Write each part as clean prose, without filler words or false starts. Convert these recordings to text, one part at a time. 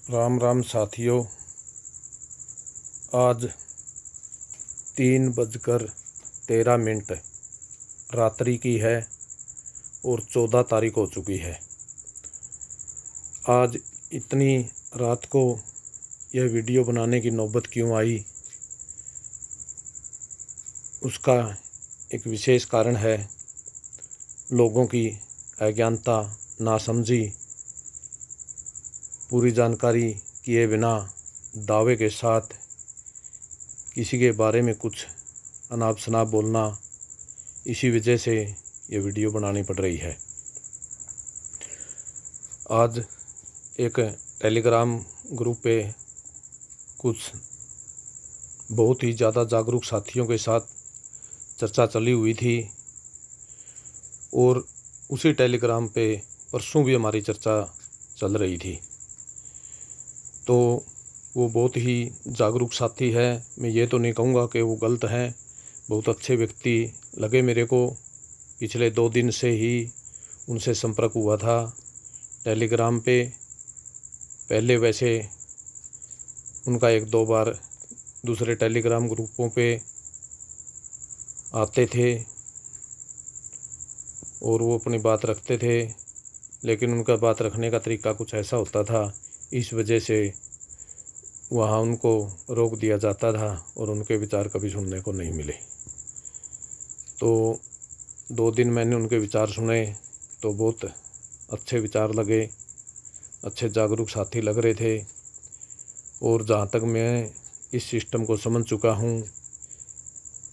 राम राम साथियों। आज 3:13 रात्रि की है और 14 तारीख हो चुकी है। आज इतनी रात को यह वीडियो बनाने की नौबत क्यों आई, उसका एक विशेष कारण है। लोगों की अज्ञानता, नासमझी, पूरी जानकारी किए बिना दावे के साथ किसी के बारे में कुछ अनाप शनाप बोलना, इसी वजह से ये वीडियो बनानी पड़ रही है। आज एक टेलीग्राम ग्रुप पे कुछ बहुत ही ज़्यादा जागरूक साथियों के साथ चर्चा चली हुई थी और उसी टेलीग्राम पे परसों भी हमारी चर्चा चल रही थी। तो वो बहुत ही जागरूक साथी है। मैं ये तो नहीं कहूँगा कि वो गलत हैं, बहुत अच्छे व्यक्ति लगे मेरे को। पिछले 2 दिन से ही उनसे संपर्क हुआ था टेलीग्राम पे। पहले वैसे उनका 1-2 बार दूसरे टेलीग्राम ग्रुपों पे आते थे और वो अपनी बात रखते थे, लेकिन उनका बात रखने का तरीका कुछ ऐसा होता था, इस वजह से वहाँ उनको रोक दिया जाता था और उनके विचार कभी सुनने को नहीं मिले। तो 2 दिन मैंने उनके विचार सुने तो बहुत अच्छे विचार लगे, अच्छे जागरूक साथी लग रहे थे। और जहाँ तक मैं इस सिस्टम को समझ चुका हूँ,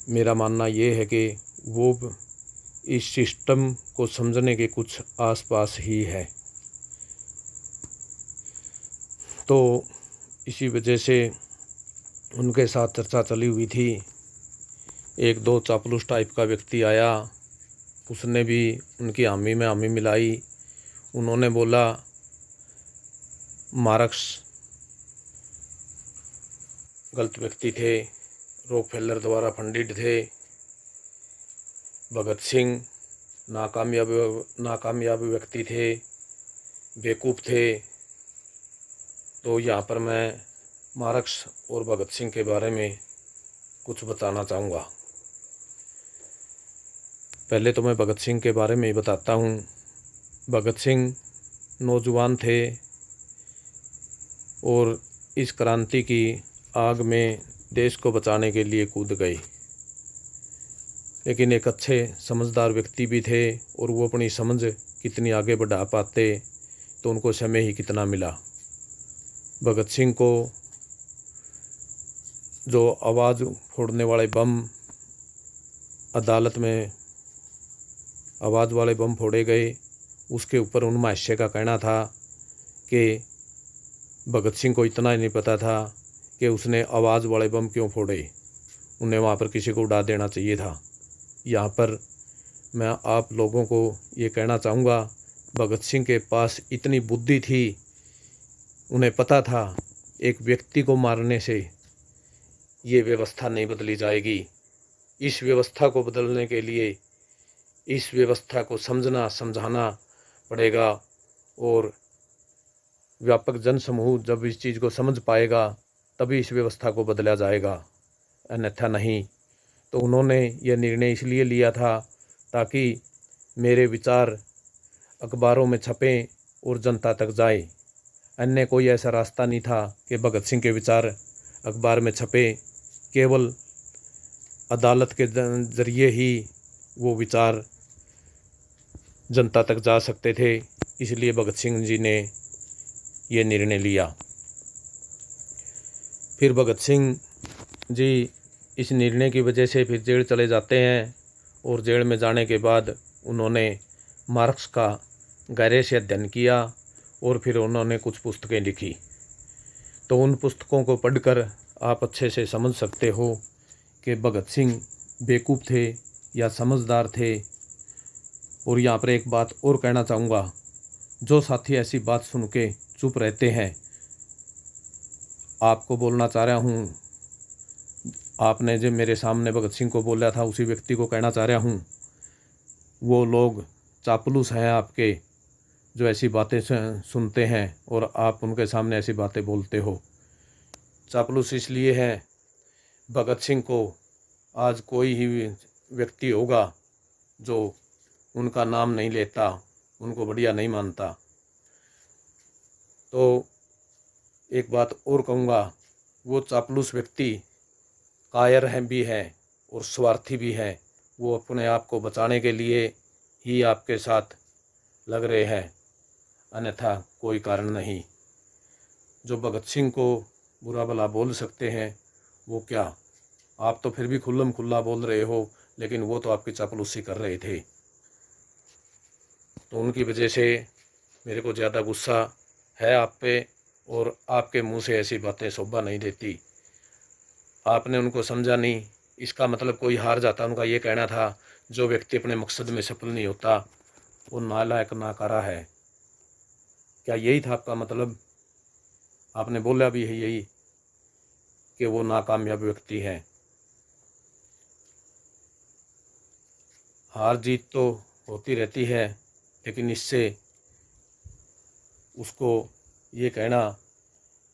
मेरा मानना ये है कि वो इस सिस्टम को समझने के कुछ आसपास ही है। तो इसी वजह से उनके साथ चर्चा चली हुई थी। 1-2 चापलूस टाइप का व्यक्ति आया, उसने भी उनकी हामी में हामी मिलाई। उन्होंने बोला मार्क्स गलत व्यक्ति थे, रॉकफेलर द्वारा फंडित थे, भगत सिंह नाकामयाब व्यक्ति थे, बेवकूफ़ थे। तो यहाँ पर मैं मार्क्स और भगत सिंह के बारे में कुछ बताना चाहूँगा। पहले तो मैं भगत सिंह के बारे में ही बताता हूँ। भगत सिंह नौजवान थे और इस क्रांति की आग में देश को बचाने के लिए कूद गए, लेकिन एक अच्छे समझदार व्यक्ति भी थे और वो अपनी समझ कितनी आगे बढ़ा पाते तो उनको समय ही कितना मिला। भगत सिंह को जो आवाज़ फोड़ने वाले बम, अदालत में आवाज़ वाले बम फोड़े गए, उसके ऊपर उन महाशय का कहना था कि भगत सिंह को इतना ही नहीं पता था कि उसने आवाज़ वाले बम क्यों फोड़े, उन्हें वहाँ पर किसी को उड़ा देना चाहिए था। यहाँ पर मैं आप लोगों को ये कहना चाहूँगा, भगत सिंह के पास इतनी बुद्धि थी, उन्हें पता था एक व्यक्ति को मारने से ये व्यवस्था नहीं बदली जाएगी। इस व्यवस्था को बदलने के लिए इस व्यवस्था को समझना समझाना पड़ेगा और व्यापक जनसमूह जब इस चीज़ को समझ पाएगा तभी इस व्यवस्था को बदला जाएगा, अन्यथा नहीं। तो उन्होंने यह निर्णय इसलिए लिया था ताकि मेरे विचार अखबारों में छपें और जनता तक जाए। अन्य कोई ऐसा रास्ता नहीं था कि भगत सिंह के विचार अखबार में छपे। केवल अदालत के जरिए ही वो विचार जनता तक जा सकते थे, इसलिए भगत सिंह जी ने ये निर्णय लिया। फिर भगत सिंह जी इस निर्णय की वजह से फिर जेल चले जाते हैं और जेल में जाने के बाद उन्होंने मार्क्स का गहरे से अध्ययन किया और फिर उन्होंने कुछ पुस्तकें लिखी। तो उन पुस्तकों को पढ़कर आप अच्छे से समझ सकते हो कि भगत सिंह बेवकूफ़ थे या समझदार थे। और यहाँ पर एक बात और कहना चाहूँगा, जो साथी ऐसी बात सुन के चुप रहते हैं, आपको बोलना चाह रहा हूँ, आपने जो मेरे सामने भगत सिंह को बोला था उसी व्यक्ति को कहना चाह रहा हूँ, वो लोग चापलूस हैं आपके, जो ऐसी बातें सुनते हैं और आप उनके सामने ऐसी बातें बोलते हो। चापलूस इसलिए है, भगत सिंह को आज कोई ही व्यक्ति होगा जो उनका नाम नहीं लेता, उनको बढ़िया नहीं मानता। तो एक बात और कहूँगा, वो चापलूस व्यक्ति कायर है भी है और स्वार्थी भी है। वो अपने आप को बचाने के लिए ही आपके साथ लग रहे हैं, अन्यथा कोई कारण नहीं। जो भगत सिंह को बुरा भला बोल सकते हैं वो क्या, आप तो फिर भी खुल्लम खुल्ला बोल रहे हो, लेकिन वो तो आपकी चापलूसी कर रहे थे। तो उनकी वजह से मेरे को ज़्यादा गुस्सा है आप पे, और आपके मुंह से ऐसी बातें शोभा नहीं देती। आपने उनको समझा नहीं, इसका मतलब कोई हार जाता। उनका ये कहना था, जो व्यक्ति अपने मकसद में सफल नहीं होता वो नालायक नाकारा है। क्या यही था आपका मतलब? आपने बोला भी है यही कि वो नाकामयाब व्यक्ति है। हार जीत तो होती रहती है, लेकिन इससे उसको ये कहना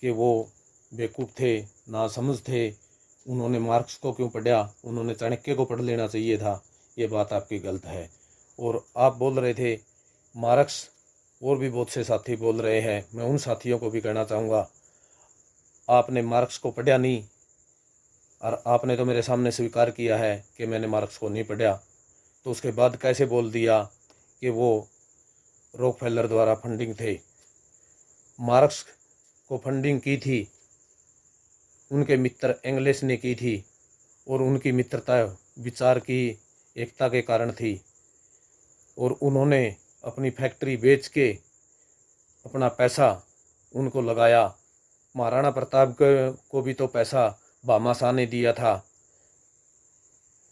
कि वो बेवकूफ़ थे, नासमझ थे, उन्होंने मार्क्स को क्यों पढ़ा, उन्होंने चाणक्य को पढ़ लेना चाहिए था, ये बात आपकी गलत है। और आप बोल रहे थे मार्क्स, और भी बहुत से साथी बोल रहे हैं, मैं उन साथियों को भी कहना चाहूँगा, आपने मार्क्स को पढ़ा नहीं, और आपने तो मेरे सामने स्वीकार किया है कि मैंने मार्क्स को नहीं पढ़ा। तो उसके बाद कैसे बोल दिया कि वो रॉकफेलर द्वारा फंडिंग थे? मार्क्स को फंडिंग की थी उनके मित्र एंगल्स ने की थी, और उनकी मित्रता विचार की एकता के कारण थी। और उन्होंने अपनी फैक्ट्री बेच के अपना पैसा उनको लगाया। महाराणा प्रताप को भी तो पैसा भामाशाह ने दिया था,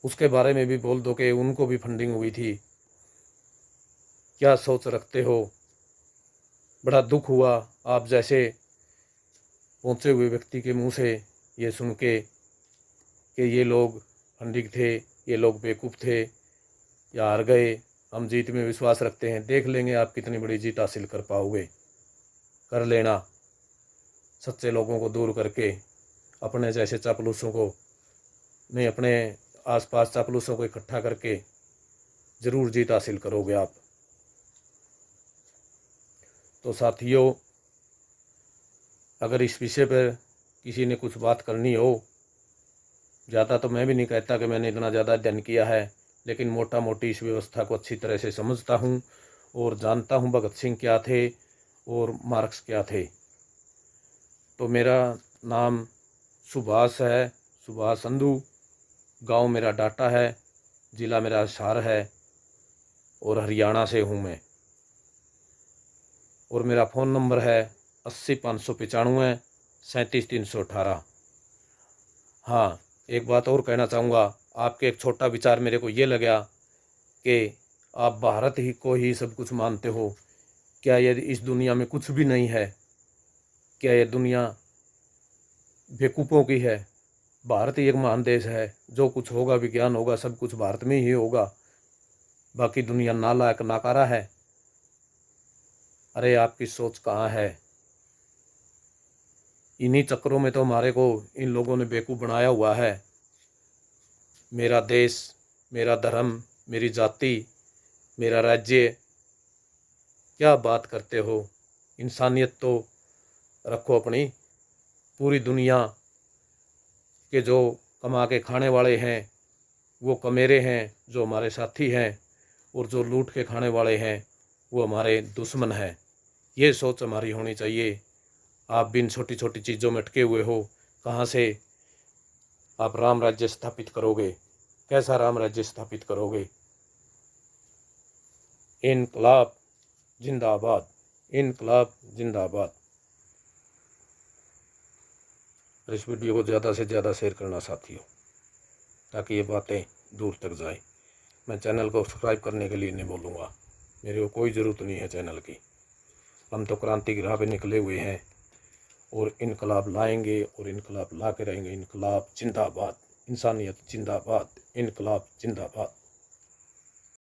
उसके बारे में भी बोल दो कि उनको भी फंडिंग हुई थी। क्या सोच रखते हो? बड़ा दुख हुआ आप जैसे पहुँचे हुए व्यक्ति के मुंह से ये सुन के कि ये लोग फंडिंग थे, ये लोग बेवकूफ़ थे या हार गए। हम जीत में विश्वास रखते हैं, देख लेंगे आप कितनी बड़ी जीत हासिल कर पाओगे। कर लेना, सच्चे लोगों को दूर करके अपने जैसे चापलूसों को नहीं, अपने आसपास चापलूसों को इकट्ठा करके ज़रूर जीत हासिल करोगे आप। तो साथियों, अगर इस विषय पर किसी ने कुछ बात करनी हो, ज़्यादा तो मैं भी नहीं कहता कि मैंने इतना ज़्यादा अध्ययन किया है, लेकिन मोटा मोटी इस व्यवस्था को अच्छी तरह से समझता हूँ और जानता हूँ भगत सिंह क्या थे और मार्क्स क्या थे। तो मेरा नाम सुभाष है, सुभाष संधू। गांव मेरा डाटा है, ज़िला मेरा हिसार है और हरियाणा से हूँ मैं। और मेरा फ़ोन नंबर है 80 595 37 318। हाँ, एक बात और कहना चाहूँगा, आपके एक छोटा विचार मेरे को ये लगा कि आप भारत ही को ही सब कुछ मानते हो। क्या यदि इस दुनिया में कुछ भी नहीं है? क्या यह दुनिया बेवकूफ़ों की है? भारत ही एक महान देश है, जो कुछ होगा, विज्ञान होगा, सब कुछ भारत में ही होगा, बाकी दुनिया नालायक नाकारा है। अरे आपकी सोच कहाँ है? इन्हीं चक्करों में तो हमारे को इन लोगों ने बेवकूफ़ बनाया हुआ है। मेरा देश, मेरा धर्म, मेरी जाति, मेरा राज्य, क्या बात करते हो? इंसानियत तो रखो अपनी। पूरी दुनिया के जो कमा के खाने वाले हैं वो कमेरे हैं, जो हमारे साथी हैं, और जो लूट के खाने वाले हैं वो हमारे दुश्मन हैं। ये सोच हमारी होनी चाहिए। आप भी इन छोटी छोटी चीज़ों में अटके हुए हो। कहाँ से आप राम राज्य स्थापित करोगे? कैसा राम राज्य स्थापित करोगे? इनकलाब जिंदाबाद, इनकलाब जिंदाबाद। इस वीडियो को ज़्यादा से ज़्यादा शेयर करना साथियों, ताकि ये बातें दूर तक जाए। मैं चैनल को सब्सक्राइब करने के लिए नहीं बोलूँगा, मेरे को कोई ज़रूरत नहीं है चैनल की। हम तो क्रांति की राह पे निकले हुए हैं और इनकलाब लाएंगे और इनकलाब ला के रहेंगे। इनकलाब जिंदाबाद, इंसानियत जिंदाबाद, इनकलाब जिंदाबाद।